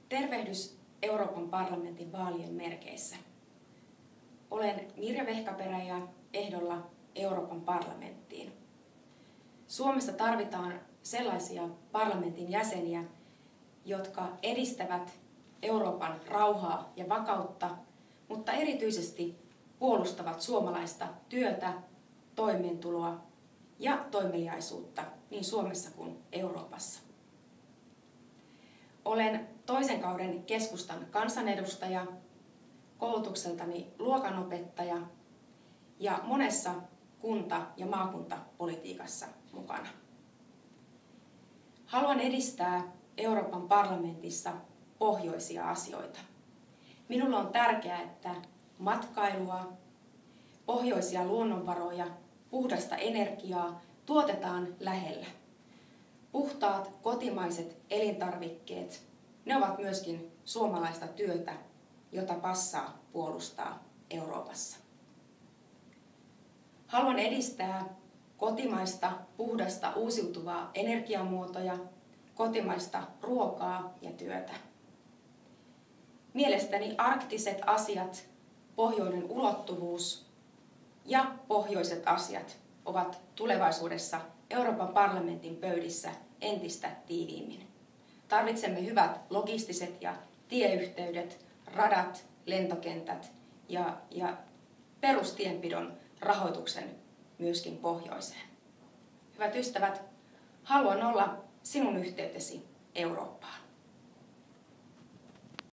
Tervehdys Euroopan parlamentin vaalien merkeissä. Olen Mirja Vehkaperä ja ehdolla Euroopan parlamenttiin. Suomessa tarvitaan sellaisia parlamentin jäseniä, jotka edistävät Euroopan rauhaa ja vakautta, mutta erityisesti puolustavat suomalaista työtä, toimeentuloa ja toimeliaisuutta niin Suomessa kuin Euroopassa. Olen toisen kauden keskustan kansanedustaja, koulutukseltani luokanopettaja ja monessa kunta- ja maakuntapolitiikassa mukana. Haluan edistää Euroopan parlamentissa pohjoisia asioita. Minulle on tärkeää, että matkailua, pohjoisia luonnonvaroja, puhdasta energiaa tuotetaan lähellä. Puhtaat kotimaiset elintarvikkeet, ne ovat myöskin suomalaista työtä, jota passaa puolustaa Euroopassa. Haluan edistää kotimaista, puhdasta, uusiutuvaa energiamuotoja, kotimaista ruokaa ja työtä. Mielestäni arktiset asiat, pohjoinen ulottuvuus ja pohjoiset asiat ovat tulevaisuudessa Euroopan parlamentin pöydissä entistä tiiviimmin. Tarvitsemme hyvät logistiset ja tieyhteydet, radat, lentokentät ja perustienpidon rahoituksen myöskin pohjoiseen. Hyvät ystävät, haluan olla sinun yhteytesi Eurooppaan.